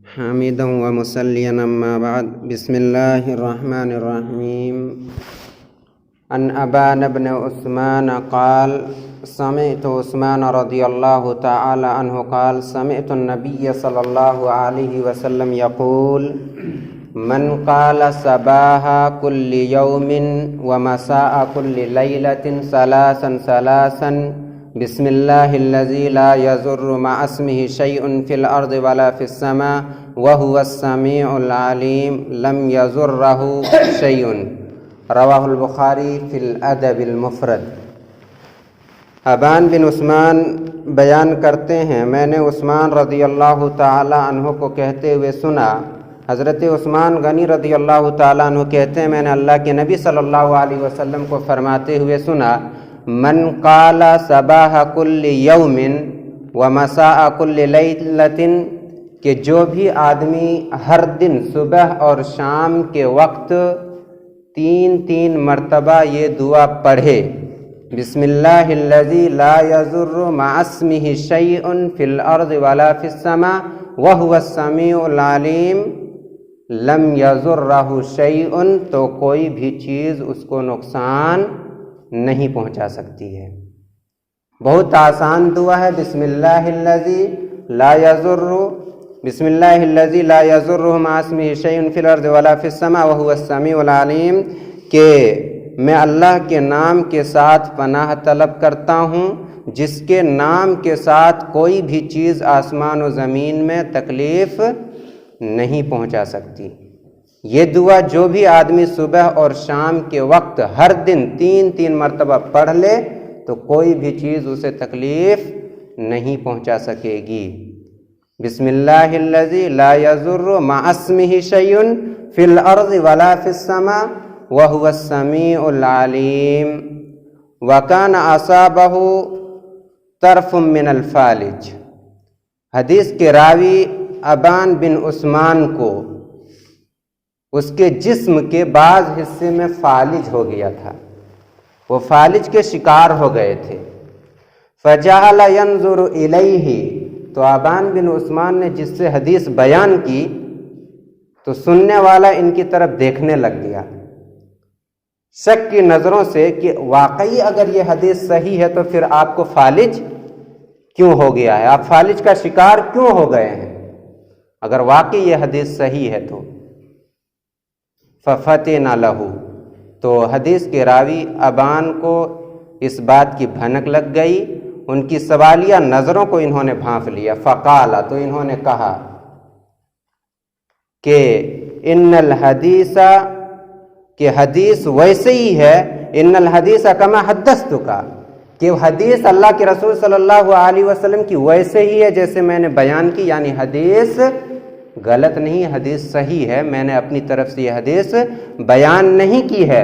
حامدا ومصليا أما بعد بسم الله الرحمن الرحيم عن أبان بن عثمان قال سمعت عثمان رضي الله تعالى عنه قال سمعت النبي صلى الله عليه وسلم يقول من قال صباح كل يوم ومساء كل ليلة ثلاثا بسم الله الذي لا يضر مع اسمه شيء في الأرض ولا في السماء وهو السميع العليم لم يضره شيء رواہ البخاری فی الادب المفرد۔ ابان بن عثمان بیان کرتے ہیں، میں نے عثمان رضی اللہ تعالی عنہ کو کہتے ہوئے سنا، حضرت عثمان غنی رضی اللہ تعالی عنہ کہتے ہیں میں نے اللہ کے نبی صلی اللہ علیہ وسلم کو فرماتے ہوئے سنا، من قال صباح کل یوم ومساء کل لیلۃ، کہ جو بھی آدمی ہر دن صبح اور شام کے وقت تین مرتبہ یہ دعا پڑھے، بسم اللہ الذی لا یضر مع اسمہ شیء فی الارض ولا فی السماء وہو السمیع العلیم لم یضرہ شیء، تو کوئی بھی چیز اس کو نقصان نہیں پہنچا سکتی ہے۔ بہت آسان دعا ہے، بسم اللہ الذی لا یضر مع اسمہ شیء فی الارض ولا فی السماء وہو السمیع العلیم، کہ میں اللہ کے نام کے ساتھ پناہ طلب کرتا ہوں جس کے نام کے ساتھ کوئی بھی چیز آسمان و زمین میں تکلیف نہیں پہنچا سکتی۔ یہ دعا جو بھی آدمی صبح اور شام کے وقت ہر دن تین مرتبہ پڑھ لے تو کوئی بھی چیز اسے تکلیف نہیں پہنچا سکے گی۔ بسم اللہ الذی لا یضر مع اسمہ شیء فی الارض ولا فی السماء وہو السمیع العلیم وکان اصابہ طرف من الفالج۔ حدیث کے راوی ابان بن عثمان کو اس کے جسم کے بعض حصے میں فالج ہو گیا تھا، وہ فالج کے شکار ہو گئے تھے۔ فجعل ينظر الیہ، تو ابان بن عثمان نے جس سے حدیث بیان کی تو سننے والا ان کی طرف دیکھنے لگ گیا شک کی نظروں سے کہ واقعی اگر یہ حدیث صحیح ہے تو پھر آپ کو فالج کیوں ہو گیا ہے، آپ فالج کا شکار کیوں ہو گئے ہیں اگر واقعی یہ حدیث صحیح ہے تو۔ ففتن لہ، تو حدیث کے راوی ابان کو اس بات کی بھنک لگ گئی، ان کی سوالیہ نظروں کو انہوں نے بھانپ لیا۔ فقال، تو انہوں نے کہا کہ ان الحدیث، کہ حدیث ویسے ہی ہے، ان الحدیث کما حدثتک، کہ حدیث اللہ کے رسول صلی اللہ علیہ وسلم کی ویسے ہی ہے جیسے میں نے بیان کی، یعنی حدیث غلط نہیں، حدیث صحیح ہے، میں نے اپنی طرف سے یہ حدیث بیان نہیں کی ہے۔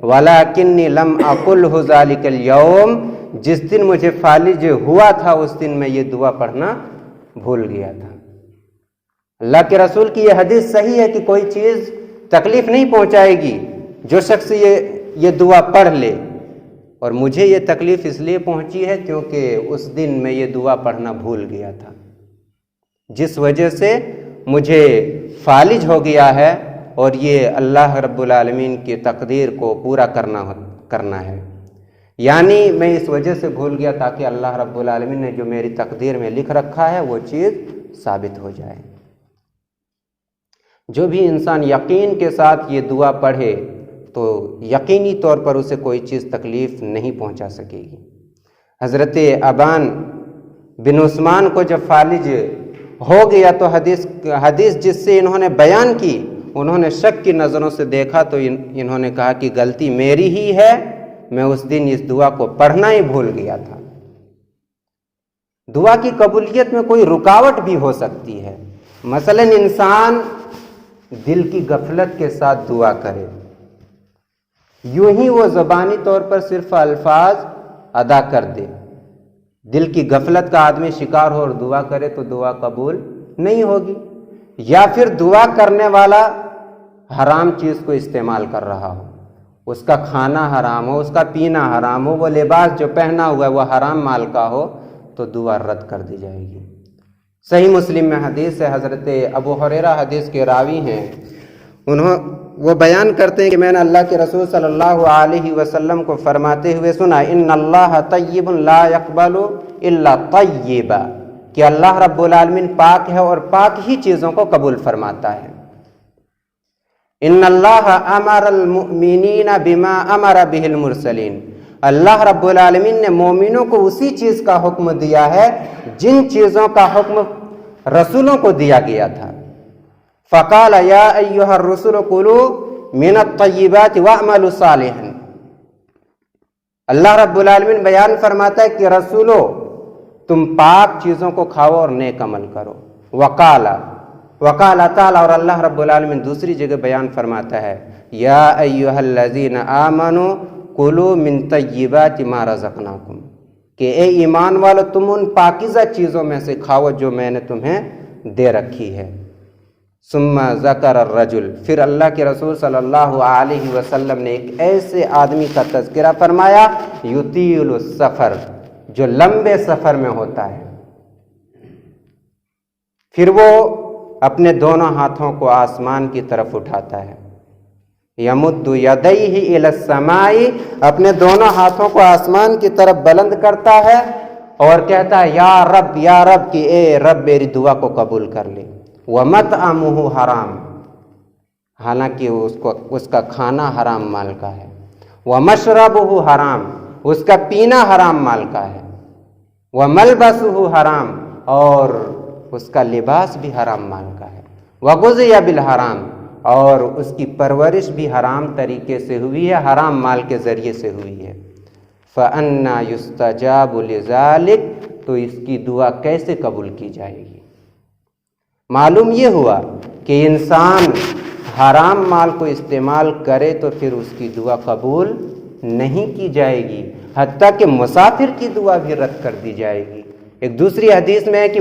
وَلَكِنِّي لَمْ أَقُلْهُ ذَلِكَ الْيَوْمِ، جس دن مجھے فالج ہوا تھا اس دن میں یہ دعا پڑھنا بھول گیا تھا۔ اللہ کے رسول کی یہ حدیث صحیح ہے کہ کوئی چیز تکلیف نہیں پہنچائے گی جو شخص یہ دعا پڑھ لے، اور مجھے یہ تکلیف اس لیے پہنچی ہے کیونکہ اس دن میں یہ دعا پڑھنا بھول گیا تھا، جس وجہ سے مجھے فالج ہو گیا ہے، اور یہ اللہ رب العالمین کی تقدیر کو پورا کرنا ہے، یعنی میں اس وجہ سے بھول گیا تاکہ اللہ رب العالمین نے جو میری تقدیر میں لکھ رکھا ہے وہ چیز ثابت ہو جائے۔ جو بھی انسان یقین کے ساتھ یہ دعا پڑھے تو یقینی طور پر اسے کوئی چیز تکلیف نہیں پہنچا سکے گی۔ حضرت ابان بن عثمان کو جب فالج ہو گیا تو حدیث جس سے انہوں نے بیان کی، انہوں نے شک کی نظروں سے دیکھا تو انہوں نے کہا کہ غلطی میری ہی ہے، میں اس دن اس دعا کو پڑھنا ہی بھول گیا تھا۔ دعا کی قبولیت میں کوئی رکاوٹ بھی ہو سکتی ہے، مثلا انسان دل کی غفلت کے ساتھ دعا کرے، یوں ہی وہ زبانی طور پر صرف الفاظ ادا کر دے، دل کی غفلت کا آدمی شکار ہو اور دعا کرے تو دعا قبول نہیں ہوگی، یا پھر دعا کرنے والا حرام چیز کو استعمال کر رہا ہو، اس کا کھانا حرام ہو، اس کا پینا حرام ہو، وہ لباس جو پہنا ہوا ہے وہ حرام مال کا ہو، تو دعا رد کر دی جائے گی۔ صحیح مسلم میں حدیث ہے، حضرت ابو ہریرہ حدیث کے راوی ہیں، وہ بیان کرتے ہیں کہ میں نے اللہ کے رسول صلی اللہ علیہ وسلم کو فرماتے ہوئے سنا، ان اللہ طیب لا یقبل الا طیبا، کہ اللہ رب العالمین پاک ہے اور پاک ہی چیزوں کو قبول فرماتا ہے۔ ان اللہ امر المؤمنین بما امر به المرسلین، اللہ رب العالمین نے مومنوں کو اسی چیز کا حکم دیا ہے جن چیزوں کا حکم رسولوں کو دیا گیا تھا۔ فقال یا ایھا الرسل کلوا من الطیبات واعملوا صالحا، اللہ رب العالمین بیان فرماتا ہے کہ رسولو تم پاک چیزوں کو کھاؤ اور نیک عمل کرو۔ وقال تعالی، اور اللہ رب العالمین دوسری جگہ بیان فرماتا ہے یا ایھا الذین آمنوا کلوا من طیبات ما رزقناکم، کہ اے ایمان والو تم ان پاکیزہ چیزوں میں سے کھاؤ جو میں نے تمہیں دے رکھی ہے۔ ثم ذکر الرجل، پھر اللہ کے رسول صلی اللہ علیہ وسلم نے ایک ایسے آدمی کا تذکرہ فرمایا یطیل السفر، جو لمبے سفر میں ہوتا ہے، پھر وہ اپنے دونوں ہاتھوں کو آسمان کی طرف اٹھاتا ہے، یمد یدیہ الی السماء، اپنے دونوں ہاتھوں کو آسمان کی طرف بلند کرتا ہے اور کہتا ہے یا رب کہ اے رب میری دعا کو قبول کر لے۔ ومطعمہ حرام، حالانکہ اس کا کھانا حرام مال کا ہے۔ ومشربہ حرام، اس کا پینا حرام مال کا ہے۔ وملبسہ حرام، اور اس کا لباس بھی حرام مال کا ہے۔ وغذی بالحرام، اور اس کی پرورش بھی حرام طریقے سے ہوئی ہے، حرام مال کے ذریعے سے ہوئی ہے۔ فأنا یستجاب لذلک، تو اس کی دعا کیسے قبول کی جائے گی؟ معلوم یہ ہوا کہ انسان حرام مال کو استعمال کرے تو پھر اس کی دعا قبول نہیں کی جائے گی، حتیٰ کہ مسافر کی دعا بھی رد کر دی جائے گی۔ ایک دوسری حدیث میں ہے کہ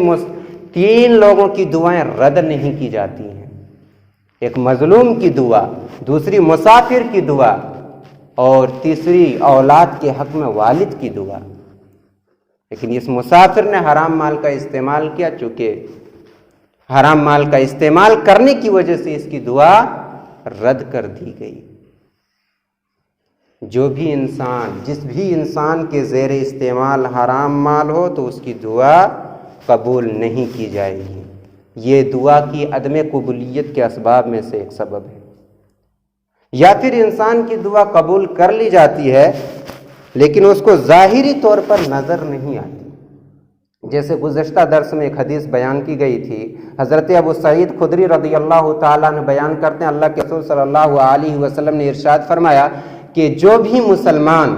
3 لوگوں کی دعائیں رد نہیں کی جاتی ہیں، ایک مظلوم کی دعا، دوسری مسافر کی دعا، اور تیسری اولاد کے حق میں والد کی دعا۔ لیکن اس مسافر نے حرام مال کا استعمال کیا، چونکہ حرام مال کا استعمال کرنے کی وجہ سے اس کی دعا رد کر دی گئی۔ جس بھی انسان کے زیر استعمال حرام مال ہو تو اس کی دعا قبول نہیں کی جائے گی۔ یہ دعا کی عدم قبولیت کے اسباب میں سے ایک سبب ہے۔ یا پھر انسان کی دعا قبول کر لی جاتی ہے لیکن اس کو ظاہری طور پر نظر نہیں آتی، جیسے گزشتہ درس میں ایک حدیث بیان کی گئی تھی، حضرت ابو سعید خدری رضی اللہ تعالیٰ نے بیان کرتے ہیں اللہ کے رسول صلی اللہ علیہ وسلم نے ارشاد فرمایا کہ جو بھی مسلمان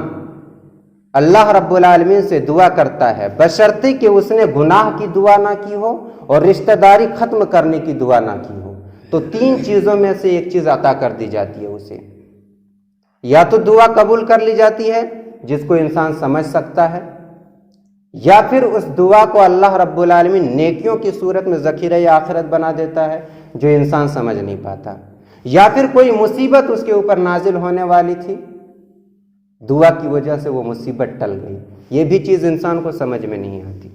اللہ رب العالمین سے دعا کرتا ہے بشرطے کہ اس نے گناہ کی دعا نہ کی ہو اور رشتہ داری ختم کرنے کی دعا نہ کی ہو، تو 3 چیزوں میں سے ایک چیز عطا کر دی جاتی ہے اسے۔ یا تو دعا قبول کر لی جاتی ہے جس کو انسان سمجھ سکتا ہے، یا پھر اس دعا کو اللہ رب العالمین نیکیوں کی صورت میں ذخیرہ آخرت بنا دیتا ہے جو انسان سمجھ نہیں پاتا، یا پھر کوئی مصیبت اس کے اوپر نازل ہونے والی تھی، دعا کی وجہ سے وہ مصیبت ٹل گئی، یہ بھی چیز انسان کو سمجھ میں نہیں آتی۔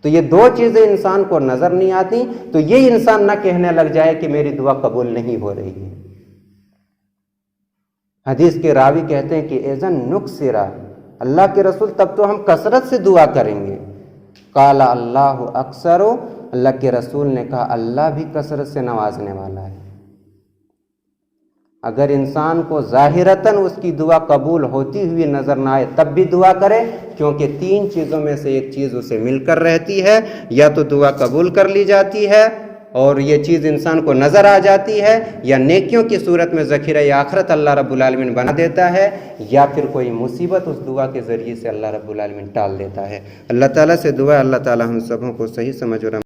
تو یہ 2 چیزیں انسان کو نظر نہیں آتی، تو یہ انسان نہ کہنے لگ جائے کہ میری دعا قبول نہیں ہو رہی ہے۔ حدیث کے راوی کہتے ہیں کہ اذن نکسرا، اللہ کے رسول تب تو ہم کثرت سے دعا کریں گے۔ قال اللہ اکثر، اللہ کے رسول نے کہا اللہ بھی کثرت سے نوازنے والا ہے۔ اگر انسان کو ظاہرتاً اس کی دعا قبول ہوتی ہوئی نظر نہ آئے تب بھی دعا کرے، کیونکہ 3 چیزوں میں سے ایک چیز اسے مل کر رہتی ہے، یا تو دعا قبول کر لی جاتی ہے اور یہ چیز انسان کو نظر آ جاتی ہے، یا نیکیوں کی صورت میں ذخیرہ آخرت اللہ رب العالمین بنا دیتا ہے، یا پھر کوئی مصیبت اس دعا کے ذریعے سے اللہ رب العالمین ٹال دیتا ہے۔ اللہ تعالیٰ سے دعا، اللہ تعالیٰ ہم سبوں کو صحیح سمجھ اور